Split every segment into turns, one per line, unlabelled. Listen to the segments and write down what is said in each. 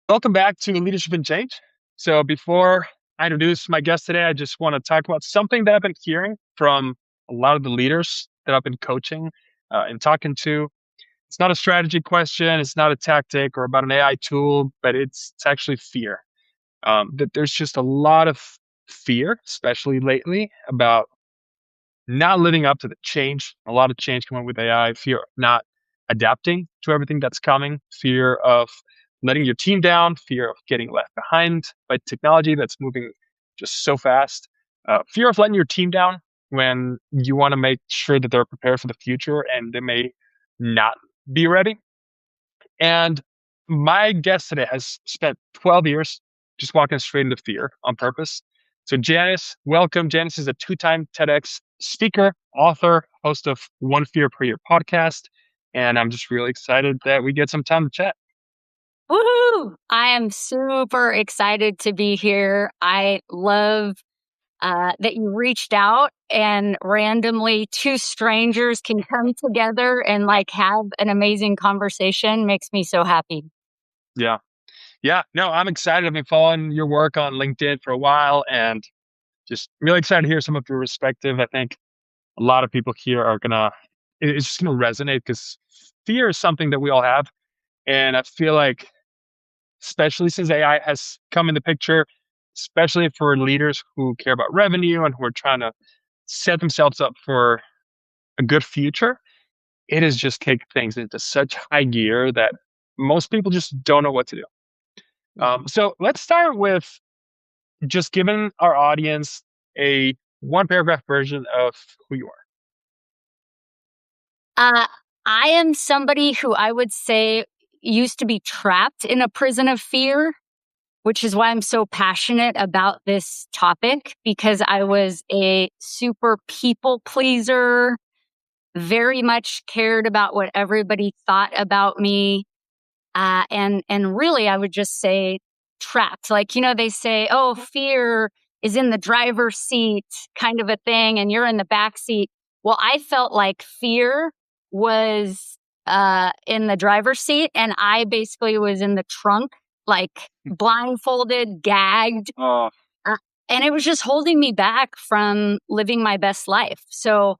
Welcome back to Leadership and Change. So, before I introduce my guest today, I just want to talk about something that I've been hearing from a lot of the leaders that I've been coaching and talking to. It's not a strategy question, it's not a tactic or about an AI tool, but it's actually fear. That there's just a lot of fear, especially lately, about not living up to the change. A lot of change coming with AI, fear of not adapting to everything that's coming, fear of letting your team down, fear of getting left behind by technology that's moving just so fast, fear of letting your team down when you want to make sure that they're prepared for the future and they may not be ready. And my guest today has spent 12 years just walking straight into fear on purpose. So, Janice, welcome. Janice is a two-time TEDx speaker, author, host of One Fear Per Year podcast. And I'm just really excited that we get some time to chat.
Woohoo! I am super excited to be here. I love that you reached out and randomly two strangers can come together and have an amazing conversation. Makes me so happy.
Yeah. Yeah. No, I'm excited. I've been following your work on LinkedIn for a while and just really excited to hear some of your perspective. I think a lot of people here are it's just gonna resonate because fear is something that we all have. And I feel like, especially since AI has come in the picture, especially for leaders who care about revenue and who are trying to set themselves up for a good future, it has just kicked things into such high gear that most people just don't know what to do. So let's start with just giving our audience a one paragraph version of who you are.
Uh, I am somebody who I would say used to be trapped in a prison of fear, which is why I'm so passionate about this topic, because I was a super people pleaser, very much cared about what everybody thought about me. And really, I would just say trapped. They say, oh, fear is in the driver's seat kind of a thing, and you're in the back seat. Well, I felt like fear was in the driver's seat, and I basically was in the trunk, like blindfolded, gagged.
Oh,
Uh, and it was just holding me back from living my best life. So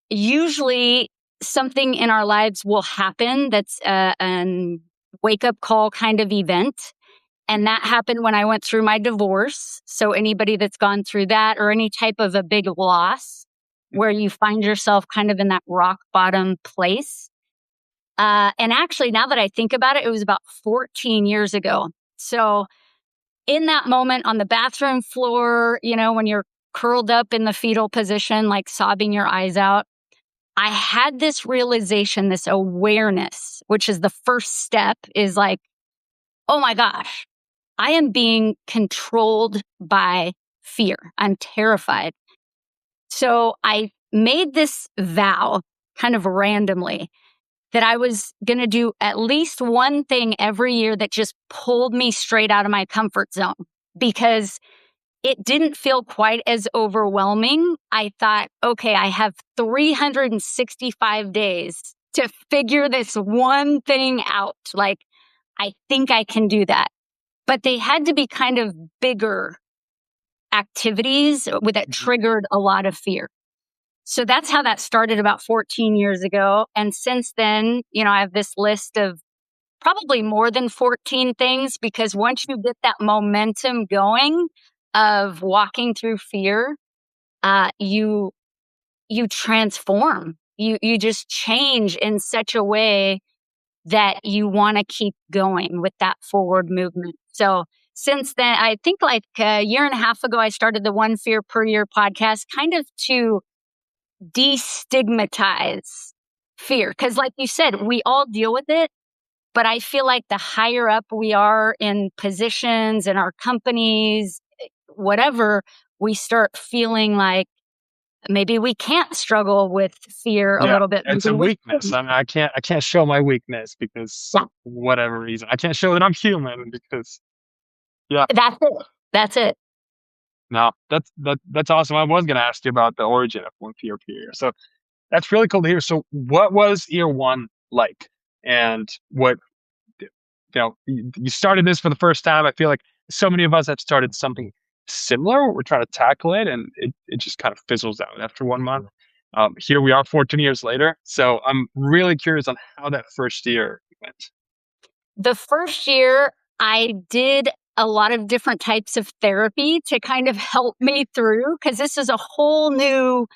usually something in our lives will happen that's an wake up call kind of event. And that happened when I went through my divorce. So anybody that's gone through that or any type of a big loss where you find yourself kind of in that rock bottom place. And actually, now that I think about it, it was about 14 years ago. So in that moment on the bathroom floor, when you're curled up in the fetal position, like sobbing your eyes out, I had this realization, this awareness, which is the first step, is like, oh my gosh, I am being controlled by fear. I'm terrified. So I made this vow kind of randomly that I was going to do at least one thing every year that just pulled me straight out of my comfort zone, because it didn't feel quite as overwhelming. I thought, okay, I have 365 days to figure this one thing out. Like, I think I can do that. But they had to be kind of bigger activities that triggered a lot of fear. So that's how that started about 14 years ago. And since then, I have this list of probably more than 14 things, because once you get that momentum going of walking through fear, you transform. You just change in such a way that you want to keep going with that forward movement. So since then, I think like a year and a half ago, I started the One Fear Per Year podcast, kind of to destigmatize fear. Because like you said, we all deal with it. But I feel like the higher up we are in positions in our companies, whatever, we start feeling like maybe we can't struggle with fear a
yeah,
little bit.
it's a weakness. I mean, I can't show my weakness because
Yeah,
whatever reason. I can't show that I'm human because yeah.
that's it. That's it.
No, that's awesome. I was gonna ask you about the origin of One Fear Per Year. So that's really cool to hear. So what was year one like? And what you started this for the first time. I feel like so many of us have started something similar. We're trying to tackle it, and it just kind of fizzles out after 1 month. Here we are 14 years later. So I'm really curious on how that first year went.
The first year, I did a lot of different types of therapy to kind of help me through because this is a whole new,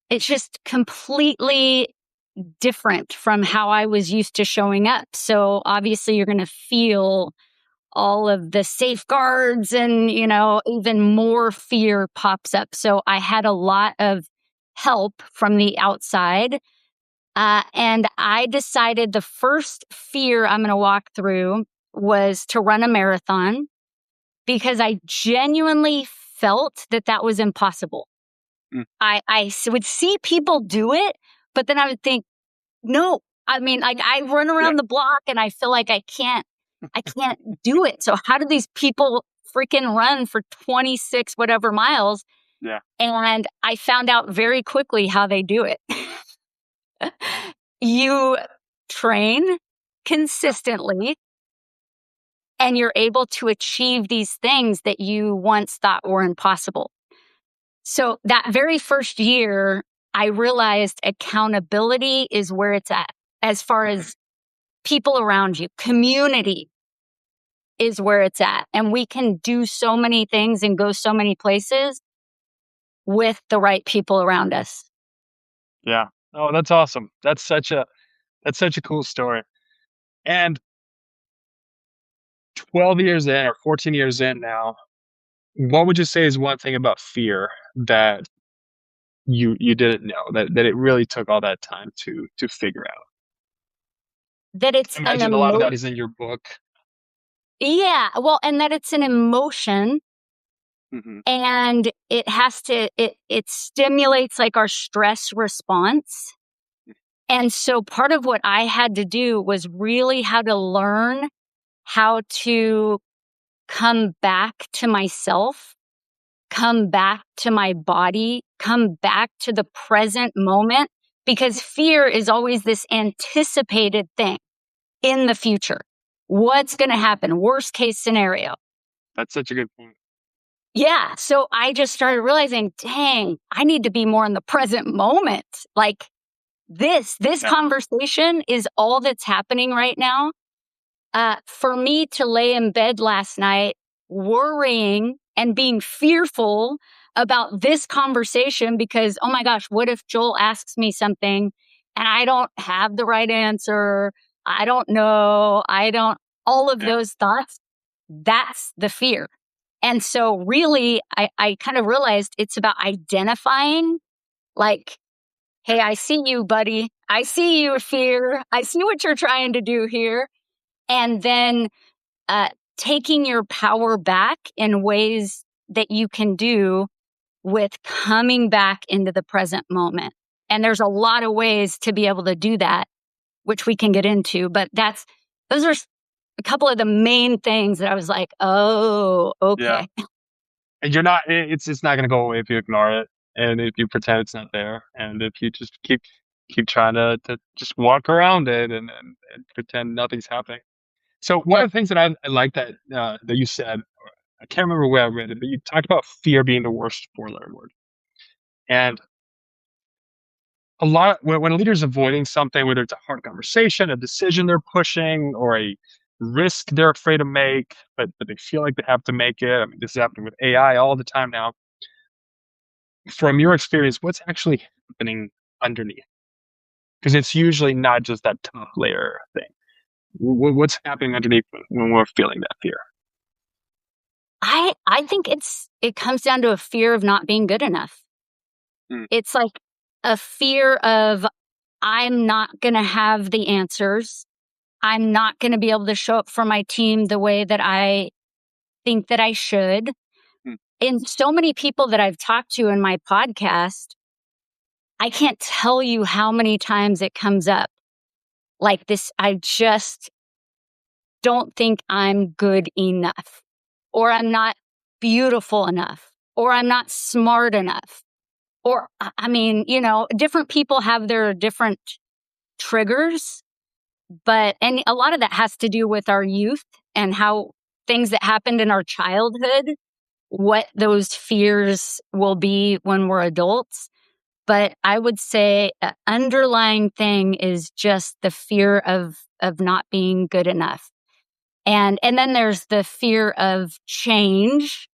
it's just completely different from how I was used to showing up. So obviously, you're going to feel all of the safeguards and, even more fear pops up. So I had a lot of help from the outside. And I decided the first fear I'm going to walk through was to run a marathon because I genuinely felt that that was impossible.
Mm.
I would see people do it, but then I would think, no, I mean, I run around the block and I feel like I can't do it. So how do these people freaking run for 26 whatever miles?
Yeah.
And I found out very quickly how they do it. You train consistently and you're able to achieve these things that you once thought were impossible. So that very first year, I realized accountability is where it's at as far as people around you. Community is where it's at. And we can do so many things and go so many places with the right people around us.
Yeah. Oh, that's awesome. That's such a cool story. And 12 years in or 14 years in now, what would you say is one thing about fear that you didn't know that it really took all that time to figure out?
That it's
I
an
imagine a lot of
emotion.
that is in your book.
Yeah. Well, and that it's an emotion
Hmm.
and it stimulates like our stress response. And so part of what I had to do was really how to learn how to come back to myself, come back to my body, come back to the present moment, because fear is always this anticipated thing in the future. What's going to happen? Worst case scenario.
That's such a good point.
Yeah. So I just started realizing, dang, I need to be more in the present moment. Like this
Yeah.
conversation is all that's happening right now. For me to lay in bed last night, worrying and being fearful about this conversation because, oh my gosh, what if Joel asks me something and I don't have the right answer? I don't know. All of
Yeah.
those thoughts, that's the fear. And so, really, I kind of realized it's about identifying, like, hey, I see you, buddy. I see you, fear. I see what you're trying to do here. And then uh, taking your power back in ways that you can do with coming back into the present moment. And there's a lot of ways to be able to do that, which we can get into. But those are a couple of the main things that I was like, oh,
Yeah.
okay.
And it's not gonna go away if you ignore it and if you pretend it's not there and if you just keep trying to just walk around it and pretend nothing's happening. So one
Yep.
of the things that I like that you said, I can't remember where I read it, but you talked about fear being the worst four-letter word. And a lot when a leader's avoiding something, whether it's a hard conversation, a decision they're pushing, or a risk they're afraid to make, but they feel like they have to make it. I mean, this is happening with AI all the time now. From your experience, what's actually happening underneath? Because it's usually not just that top layer thing. What's happening underneath when we're feeling that fear?
I think it comes down to a fear of not being good enough.
Mm,
It's like a fear of I'm not going to have the answers. I'm not going to be able to show up for my team the way that I think that I should.
mm,
And so many people that I've talked to in my podcast, I can't tell you how many times it comes up like this. I just don't think I'm good enough, or I'm not beautiful enough, or I'm not smart enough. Or, I mean, different people have their different triggers. and a lot of that has to do with our youth and how things that happened in our childhood, what those fears will be when we're adults. But I would say an underlying thing is just the fear of not being good enough. And then there's the fear of change,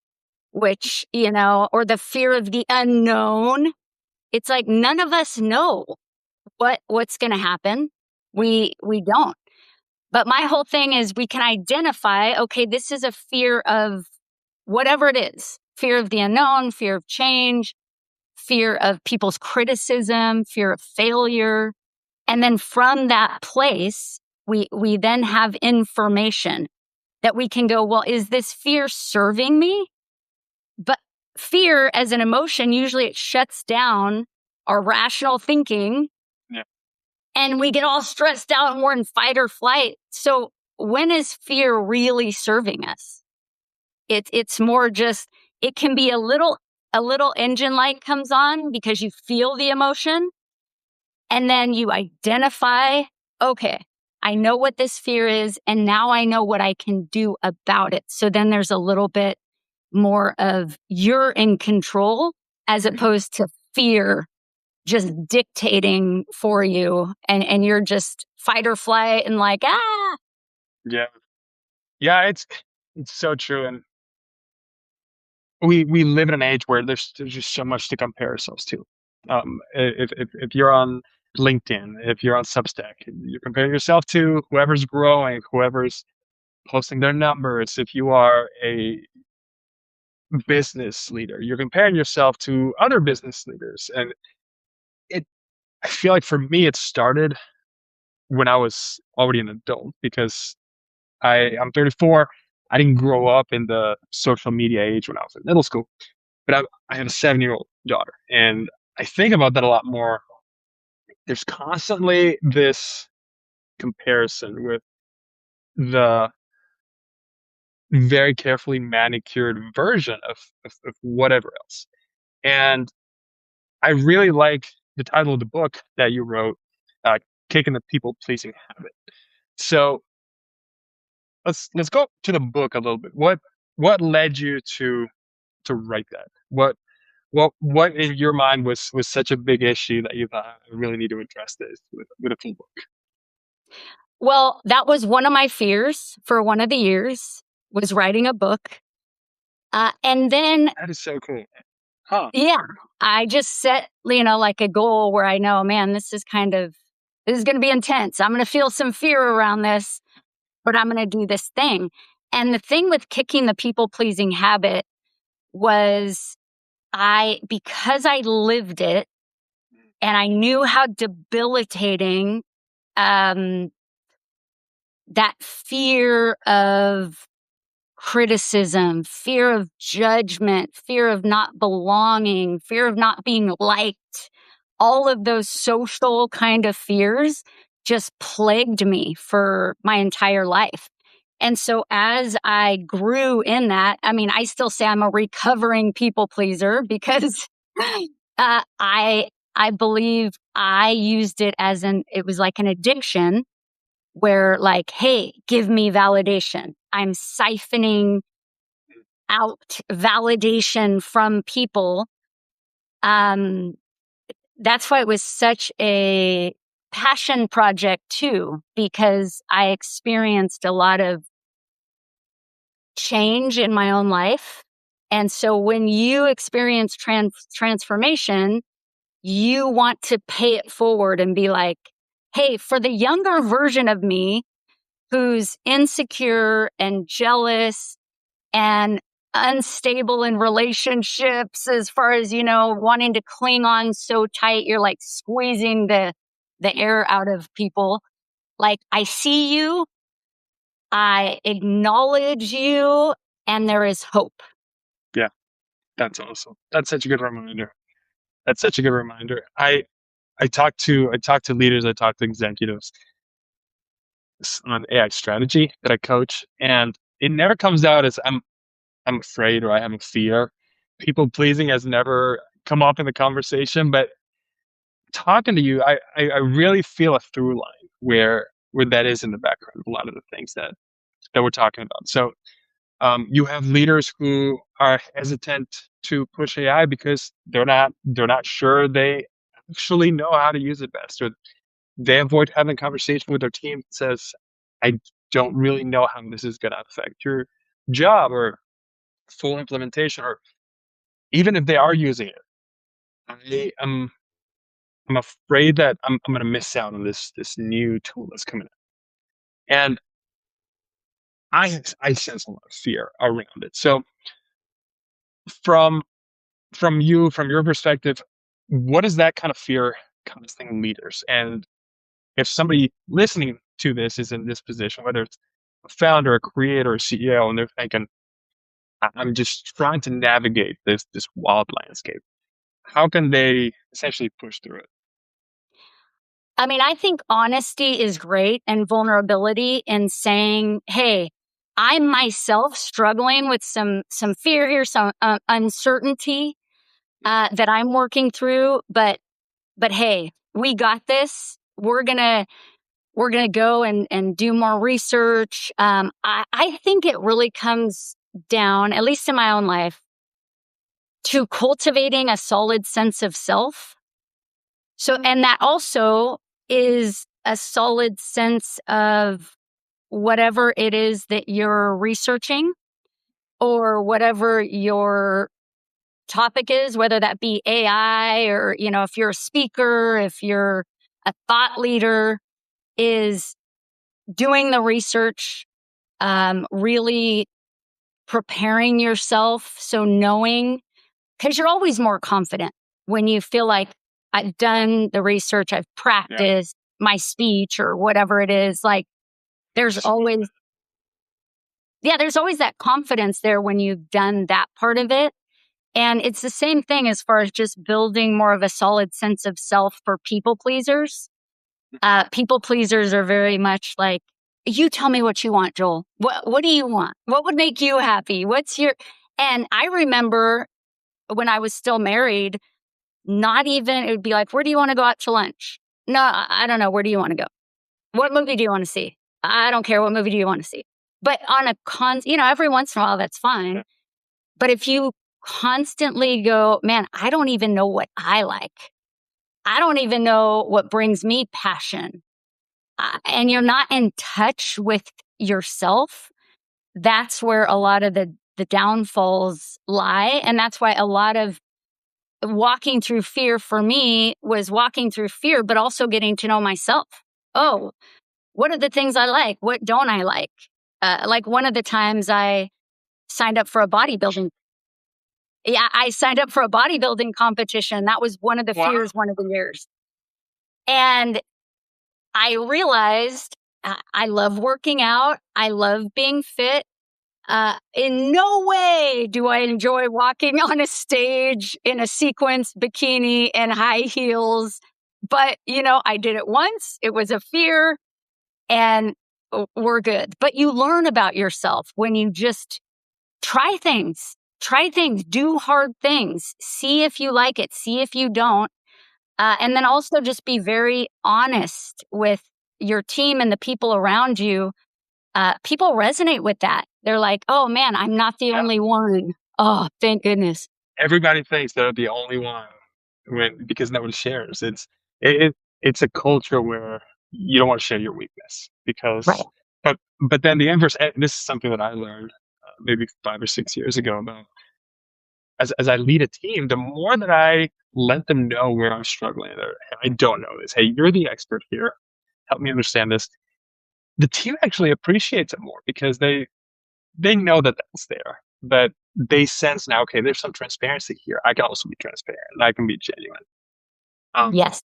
which, or the fear of the unknown. It's like none of us know what's going to happen. We don't. But my whole thing is we can identify, okay, this is a fear of whatever it is. Fear of the unknown, fear of change, fear of people's criticism, fear of failure. And then from that place, we then have information that we can go, well, is this fear serving me? But fear as an emotion, usually it shuts down our rational thinking.
Yeah.
And we get all stressed out and we're in fight or flight. So when is fear really serving us? It's more just, it can be a little engine light comes on because you feel the emotion. And then you identify, okay, I know what this fear is, and now I know what I can do about it. So then there's a little bit more of you're in control as opposed to fear just dictating for you, and you're just fight or flight and like, ah.
Yeah. Yeah, it's so true. And we live in an age where there's just so much to compare ourselves to. If you're on LinkedIn, if you're on Substack, you're comparing yourself to whoever's growing, whoever's posting their numbers. If you are a business leader, you're comparing yourself to other business leaders. And it I feel like for me it started when I was already an adult, because I'm 34. I didn't grow up in the social media age when I was in middle school, but I have a 7-year-old daughter, and I think about that a lot more. There's constantly this comparison with the very carefully manicured version of whatever else. And I really like the title of the book that you wrote, uh, "Kicking the People Pleasing Habit." So let's go to the book a little bit. What led you to write that? What in your mind was such a big issue that you thought, I really need to address this with a full book?
Well, that was one of my fears for one of the years, was writing a book. And then,
That is so cool. Huh.
yeah, I just set, like a goal where I know, man, this is going to be intense. I'm going to feel some fear around this, but I'm going to do this thing. And the thing with kicking the people pleasing habit was because I lived it and I knew how debilitating, um, that fear of criticism, fear of judgment, fear of not belonging, fear of not being liked, all of those social kind of fears just plagued me for my entire life. And so as I grew in that, I mean, I still say I'm a recovering people pleaser because I believe I used it it was like an addiction where, like, hey, give me validation. I'm siphoning out validation from people. Um, that's why it was such a passion project too, because I experienced a lot of change in my own life. And so when you experience transformation, you want to pay it forward and be like, hey, for the younger version of me who's insecure and jealous and unstable in relationships, as far as, wanting to cling on so tight, you're like squeezing the air out of people. Like, I see you, I acknowledge you, and there is hope.
Yeah, that's awesome. That's such a good reminder. That's such a good reminder. I talk to leaders, I talk to executives on AI strategy that I coach, and it never comes out as I'm afraid or I have a fear. People pleasing has never come up in the conversation, but talking to you, I really feel a through line where where that is in the background of a lot of the things that we're talking about. So you have leaders who are hesitant to push AI because they're not sure they actually know how to use it best, or they avoid having a conversation with their team that says, "I don't really know how this is going to affect your job or full implementation," or even if they are using it, I'm afraid that I'm going to miss out on this new tool that's coming in, and I sense a lot of fear around it. So from from your perspective, what is that kind of fear causing leaders? And if somebody listening to this is in this position, whether it's a founder, a creator, a CEO, and they're thinking, I'm just trying to navigate this wild landscape. How can they essentially push through it?"
I mean, I think honesty is great and vulnerability in saying, "Hey, I'm myself struggling with some fear here, some uncertainty that I'm working through, but hey, we got this. We're gonna go and do more research." I think it really comes down, at least in my own life, to cultivating a solid sense of self. So, and that also is a solid sense of whatever it is that you're researching or whatever your topic is, whether that be AI or, if you're a speaker, if you're a thought leader, is doing the research, really preparing yourself. So knowing, because you're always more confident when you feel like I've done the research, I've
Yeah,
practiced my speech or whatever it is. Like there's always, yeah, there's always that confidence there when you've done that part of it. And it's the same thing as far as just building more of a solid sense of self for people pleasers. People pleasers are very much like, you tell me what you want, Joel. What do you want? What would make you happy? What's your, and I remember when I was still married, not even, it would be like, where do you want to go out to lunch? No, I don't know. Where do you want to go? What movie do you want to see? I don't care. What movie do you want to see? But on a every once in a while, that's fine. But if you constantly go, man, I don't even know what I like. I don't even know what brings me passion. And you're not in touch with yourself. That's where a lot of the downfalls lie. And that's why a lot of walking through fear for me was walking through fear, but also getting to know myself. Oh, what are the things I like? What don't I like? Like one of the times I signed up for a bodybuilding. Yeah, I signed up for a bodybuilding competition. That was one of the
wow,
fears, one of the years. And I realized I love working out. I love being fit. In no way do I enjoy walking on a stage in a sequence bikini and high heels. But, I did it once. It was a fear and we're good. But you learn about yourself when you just try things, do hard things, see if you like it, see if you don't. And then also just be very honest with your team and the people around you. People resonate with that. They're like, oh man, I'm not the
yeah.
only one. Oh, thank goodness.
Everybody thinks they're the only one because nobody shares. It's a culture where you don't want to share your weakness
Right.
because, but then the inverse. And this is something that I learned maybe 5 or 6 years ago about as I lead a team. The more that I let them know where I'm struggling, or I don't know this. Hey, you're the expert here. Help me understand this. The team actually appreciates it more because they know that that's there, but they sense now, okay, there's some transparency here. I can also be transparent. And I can be genuine. Um,
Yes.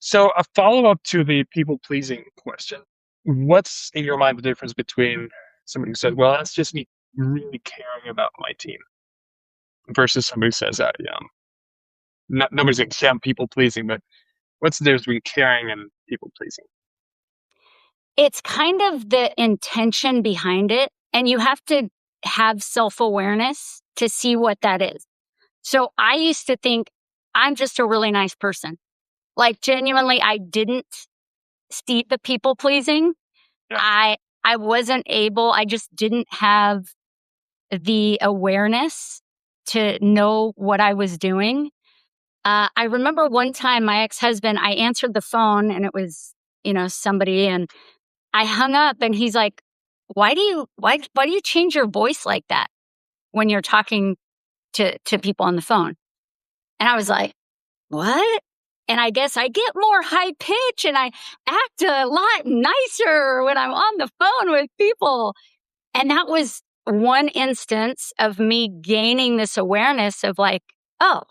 so a follow up to the people pleasing question: what's in your mind the difference between somebody who said, "Well, that's just me really caring about my team," versus somebody who says, nobody's going to say I'm people pleasing," but what's the difference between caring and people pleasing?
It's kind of the intention behind it. And you have to have self awareness to see what that is. So I used to think I'm just a really nice person. Like genuinely, I didn't. steep at people pleasing.
Yeah.
I wasn't able, I just didn't have the awareness to know what I was doing. I remember one time my ex-husband, I answered the phone and it was, somebody, and I hung up and he's like, why do you change your voice like that when you're talking to people on the phone? And I was like, what? And I guess I get more high pitch and I act a lot nicer when I'm on the phone with people. And that was one instance of me gaining this awareness of like, oh,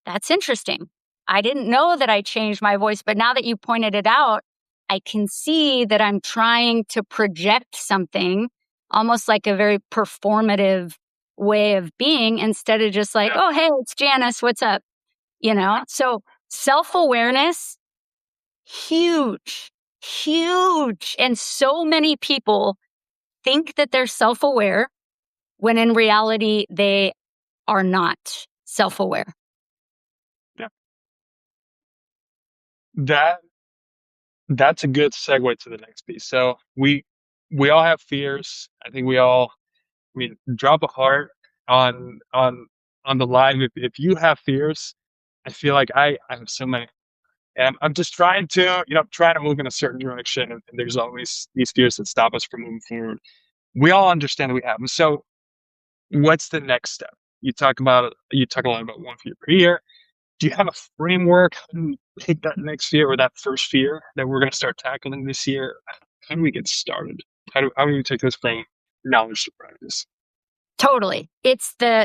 that's interesting. I didn't know that I changed my voice, but now that you pointed it out, I can see that I'm trying to project something almost like a very performative way of being instead of just like,
Yeah.
oh, hey, it's Janice. What's up? So self-awareness, huge, huge. And so many people think that they're self-aware when in reality, they are not self-aware.
Yeah. That that's a good segue to the next piece. So we all have fears. I think we all, I mean, drop a heart on the line. If you have fears, I feel like I have so many. And I'm just trying to, trying to move in a certain direction. And there's always these fears that stop us from moving forward. We all understand that we have them. So what's the next step? You talk a lot about one fear per year. Do you have a framework? How do we take that next fear or that first fear that we're going to start tackling this year? How do we get started? How do we take this from knowledge to practice?
Totally.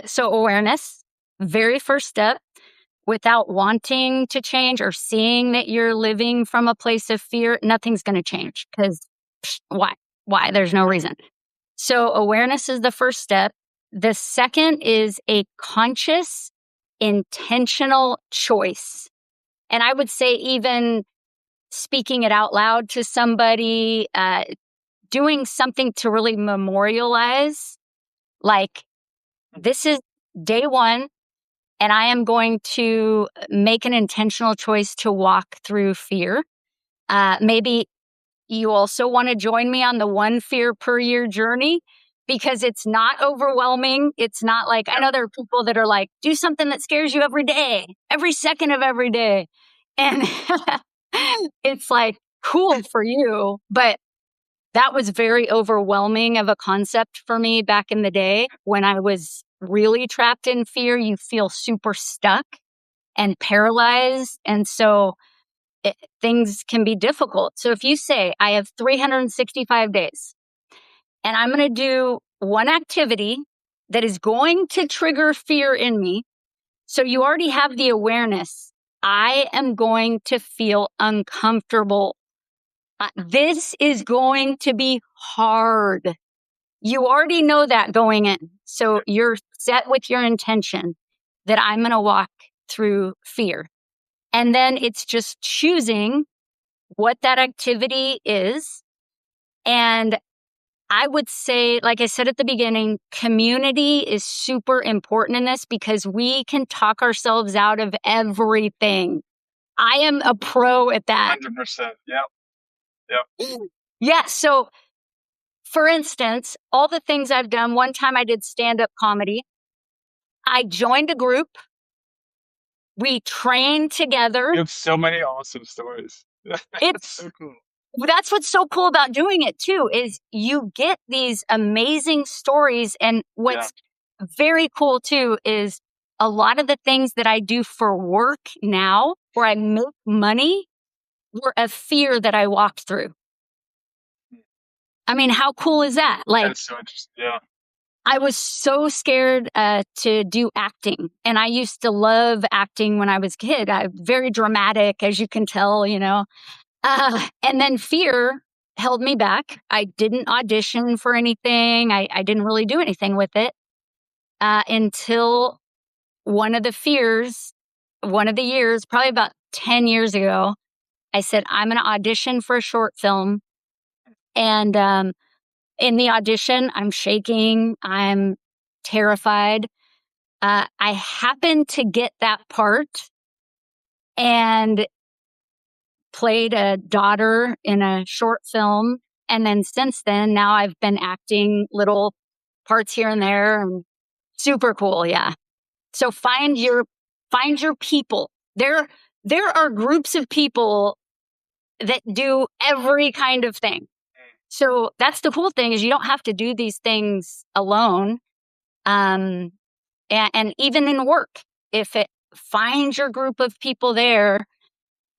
So awareness, very first step. Without wanting to change or seeing that you're living from a place of fear, nothing's going to change because why? Why? There's no reason. So awareness is the first step. The second is a conscious, intentional choice. And I would say even speaking it out loud to somebody, doing something to really memorialize, like, this is day one, and I am going to make an intentional choice to walk through fear. Maybe you also want to join me on the one fear per year journey because it's not overwhelming. It's not like, I know there are people that are like, do something that scares you every day, every second of every day. And it's like, cool for you. But that was very overwhelming of a concept for me back in the day when I was really trapped in fear. You feel super stuck and paralyzed. And so things can be difficult. So if you say, I have 365 days and I'm going to do one activity that is going to trigger fear in me. So you already have the awareness. I am going to feel uncomfortable. This is going to be hard. You already know that going in. So you're set with your intention that I'm going to walk through fear. And then it's just choosing what that activity is. And I would say, like I said at the beginning, community is super important in this because we can talk ourselves out of everything. I am a pro at that.
100%. Yep. Yep.
Yeah. So, for instance, all the things I've done, one time I did stand-up comedy. I joined a group. We trained together.
You have so many awesome stories. That's so cool.
That's what's so cool about doing it too, is you get these amazing stories. And what's very cool too is a lot of the things that I do for work now, where I make money, were a fear that I walked through. I mean, how cool is that? Like,
That's so interesting. Yeah.
I was so scared to do acting. And I used to love acting when I was a kid. Very dramatic, as you can tell, and then fear held me back. I didn't audition for anything. I didn't really do anything with it until one of the years, probably about 10 years ago, I said, I'm going to audition for a short film. And in the audition, I'm shaking. I'm terrified. I happened to get that part. And played a daughter in a short film. And then since then, now I've been acting little parts here and there, and super cool. Yeah. So find your people. There are groups of people that do every kind of thing. So that's the cool thing, is you don't have to do these things alone. And even in work, find your group of people there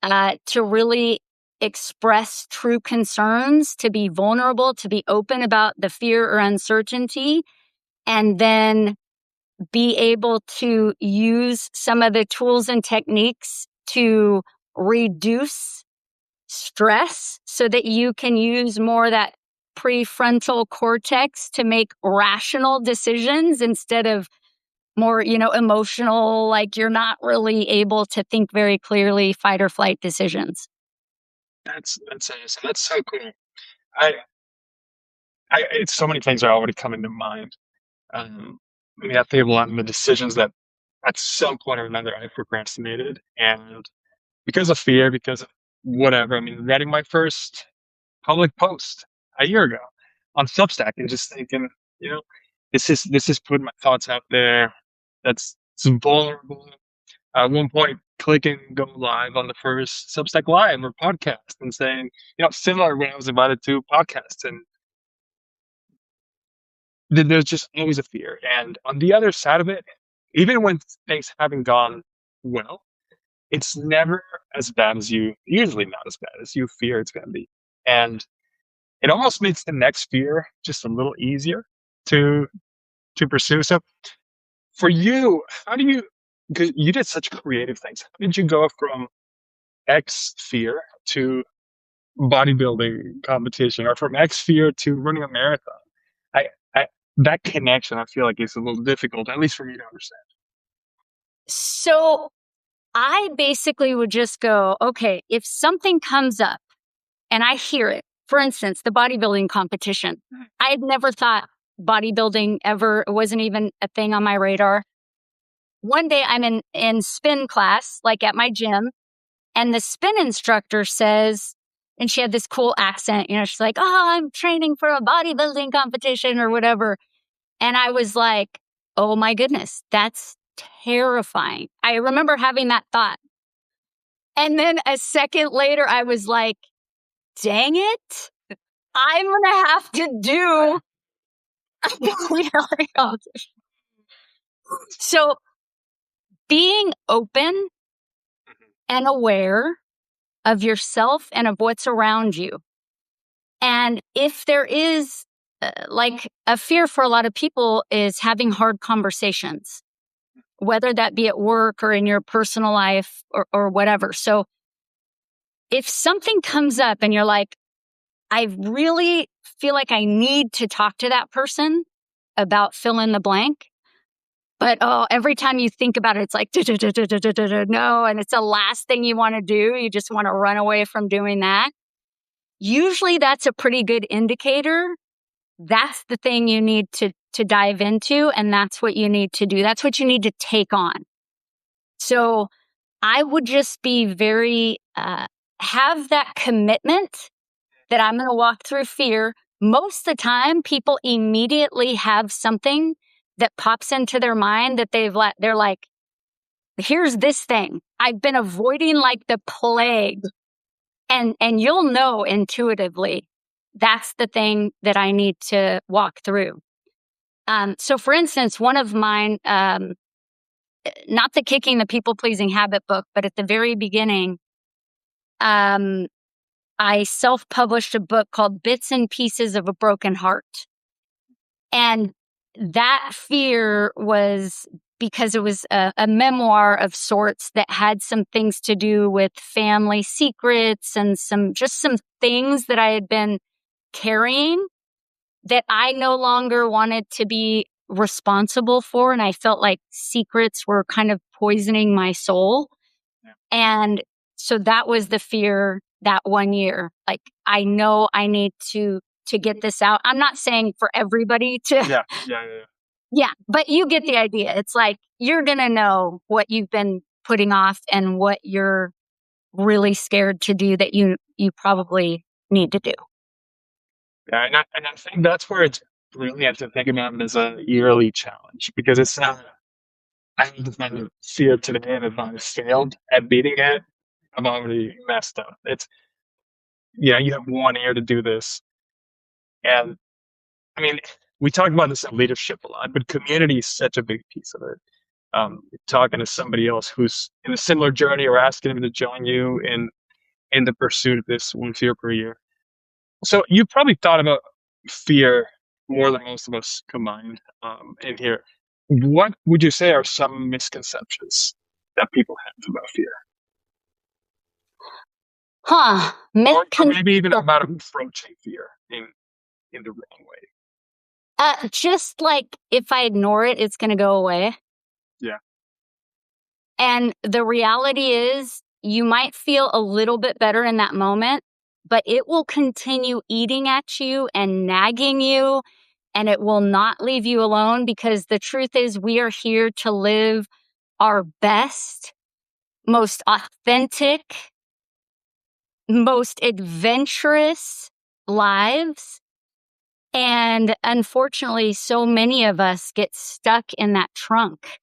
to really express true concerns, to be vulnerable, to be open about the fear or uncertainty, and then be able to use some of the tools and techniques to reduce stress so that you can use more of that prefrontal cortex to make rational decisions instead of more, emotional, like you're not really able to think very clearly, fight or flight decisions.
That's awesome. That's so cool. I, it's so many things are already coming to mind. I mean, I think a lot of the decisions that at some point or another I procrastinated, and because of fear, because of whatever. I mean, writing my first public post a year ago on Substack, and just thinking, you know, this is putting my thoughts out there. That's it's vulnerable. At one point, clicking go live on the first Substack live or podcast, and saying, similar when I was invited to podcasts, and there's just always a fear. And on the other side of it, even when things haven't gone well, it's never as bad as usually not as bad as you fear it's going to be. And it almost makes the next fear just a little easier to pursue. So for you, how do you, because you did such creative things, how did you go from X fear to bodybuilding competition, or from X fear to running a marathon? I, I that connection, I feel like, is a little difficult, at least for me to understand.
So I basically would just go, okay, if something comes up and I hear it, for instance, the bodybuilding competition, I had never thought bodybuilding ever, it wasn't even a thing on my radar. One day I'm in spin class, like at my gym, and the spin instructor says, and she had this cool accent, she's like, oh, I'm training for a bodybuilding competition or whatever. And I was like, oh my goodness, that's terrifying. I remember having that thought. And then a second later, I was like, dang it, I'm going to have to do a bodybuilding competition. So being open and aware of yourself and of what's around you. And if there is like a fear for a lot of people is having hard conversations, whether that be at work or in your personal life or whatever. So if something comes up and you're like, I really feel like I need to talk to that person about fill in the blank, but every time you think about it, it's like, no, and it's the last thing you want to do. You just want to run away from doing that. Usually that's a pretty good indicator. That's the thing you need to dive into, and that's what you need to do. That's what you need to take on. So I would just be very, have that commitment that I'm going to walk through fear. Most of the time, people immediately have something that pops into their mind that they're like, here's this thing I've been avoiding like the plague. And you'll know intuitively, that's the thing that I need to walk through. So for instance, one of mine, not the Kicking the People-Pleasing Habit book, but at the very beginning, I self-published a book called Bits and Pieces of a Broken Heart. And that fear was because it was a memoir of sorts that had some things to do with family secrets and some things that I had been carrying that I no longer wanted to be responsible for. And I felt like secrets were kind of poisoning my soul. Yeah. And so that was the fear that one year. Like, I know I need to get this out. I'm not saying for everybody to. Yeah, but you get the idea. It's like, you're going to know what you've been putting off and what you're really scared to do that you probably need to do.
Yeah, and I think that's where it's brilliant to think about it as a yearly challenge, because it's not, I have this kind of fear today, and if I failed at beating it, I'm already messed up. It's, yeah, you have 1 year to do this. And I mean, we talk about this in leadership a lot, but community is such a big piece of it. Talking to somebody else who's in a similar journey, or asking them to join you in the pursuit of this 1 fear per year. So you probably thought about fear more than most of us combined in here. What would you say are some misconceptions that people have about fear,
Huh.
or maybe even about approaching fear in the wrong way?
Just like if I ignore it, it's going to go away.
Yeah.
And the reality is, you might feel a little bit better in that moment, but it will continue eating at you and nagging you, and it will not leave you alone, because the truth is, we are here to live our best, most authentic, most adventurous lives. And unfortunately, so many of us get stuck in that trunk.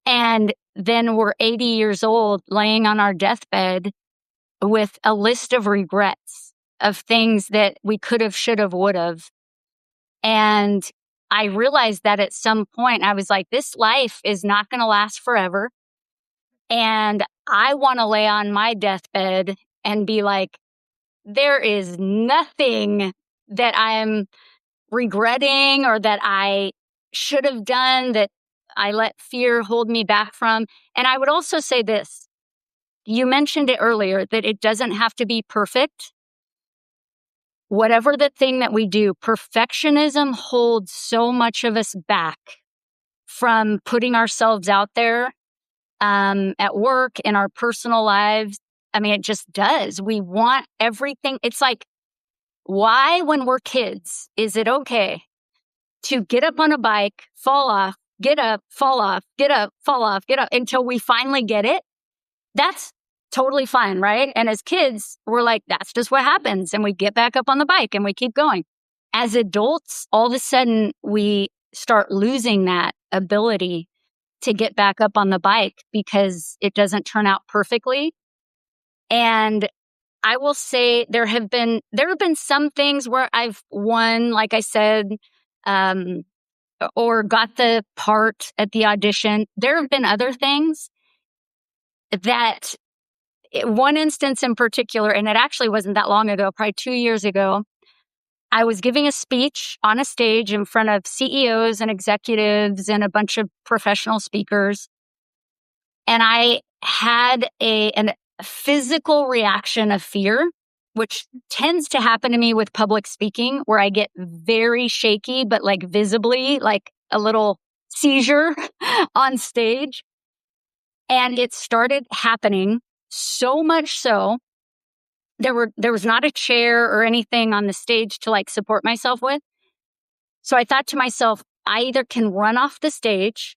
And then we're 80 years old laying on our deathbed with a list of regrets of things that we could have, should have, would have. And I realized that at some point I was like, this life is not going to last forever. And I want to lay on my deathbed and be like, there is nothing that I'm regretting or that I should have done that I let fear hold me back from. And I would also say this. You mentioned it earlier that it doesn't have to be perfect. Whatever the thing that we do, perfectionism holds so much of us back from putting ourselves out there at work, in our personal lives. I mean, it just does. We want everything. It's like, why, when we're kids, is it okay to get up on a bike, fall off, get up, fall off, get up, fall off, get up until we finally get it? That's totally fine, right? And as kids, we're like, that's just what happens. And we get back up on the bike and we keep going. As adults, all of a sudden, we start losing that ability to get back up on the bike because it doesn't turn out perfectly. And I will say there have been some things where I've won, like I said, or got the part at the audition. There have been other things that, one instance in particular, and it actually wasn't that long ago, probably 2 years ago, I was giving a speech on a stage in front of CEOs and executives and a bunch of professional speakers. And I had a physical reaction of fear, which tends to happen to me with public speaking, where I get very shaky, but like visibly, like a little seizure on stage. And it started happening so much so there was not a chair or anything on the stage to like support myself with. So I thought to myself, I either can run off the stage,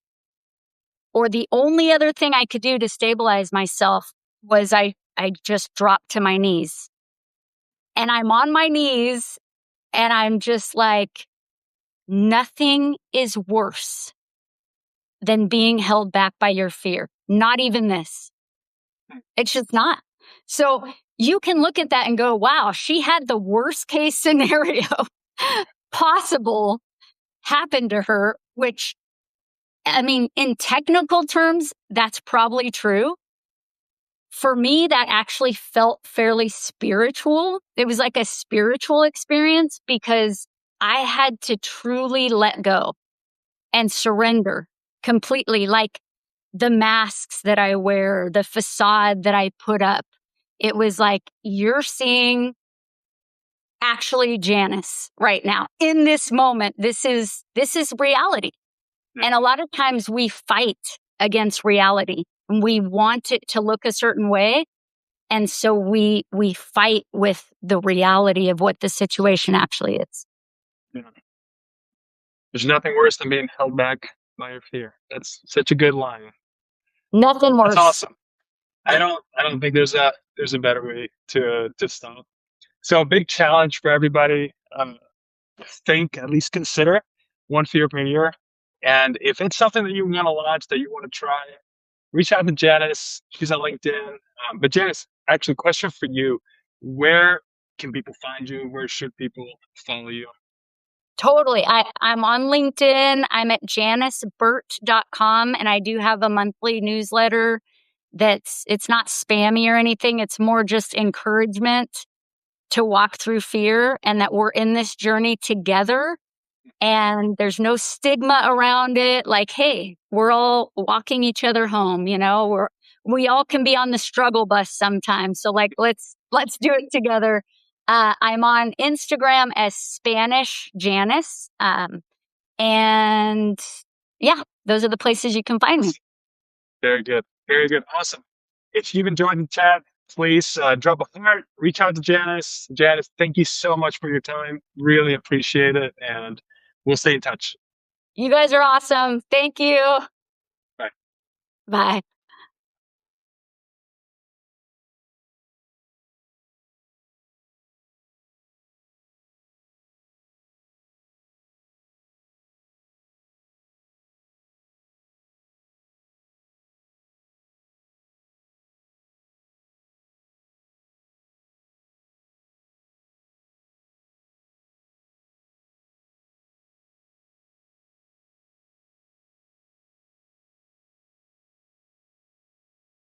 or the only other thing I could do to stabilize myself was I just dropped to my knees. And I'm on my knees and I'm just like, nothing is worse than being held back by your fear. Not even this. It's just not. So you can look at that and go, wow, she had the worst case scenario possible happen to her, which, I mean, in technical terms, that's probably true. For me, that actually felt fairly spiritual. It was like a spiritual experience because I had to truly let go and surrender completely. Like the masks that I wear, the facade that I put up. It was like, you're seeing actually Janice right now in this moment. This is reality. And a lot of times we fight against reality. We want it to look a certain way. And so we fight with the reality of what the situation actually is.
Yeah. There's nothing worse than being held back by your fear. That's such a good line.
Nothing
That's
worse.
awesome. I don't think there's a better way to stop. So a big challenge for everybody. Think, at least consider one fear per year. And if it's something that you want to launch, that you want to try, reach out to Janice. She's on LinkedIn. But Janice, actually, question for you: where can people find you? Where should people follow you?
Totally. I'm on LinkedIn. I'm at janiceburt.com, and I do have a monthly newsletter it's not spammy or anything. It's more just encouragement to walk through fear and that we're in this journey together and there's no stigma around it. Like, hey, we're all walking each other home, we all can be on the struggle bus sometimes. So like, let's do it together. I'm on Instagram as Spanish Janice. And yeah, those are the places you can find me.
Very good. Very good. Awesome. If you've enjoyed the chat, please drop a heart, reach out to Janice. Janice, thank you so much for your time. Really appreciate it. And we'll stay in touch.
You guys are awesome. Thank you.
Bye.
Bye.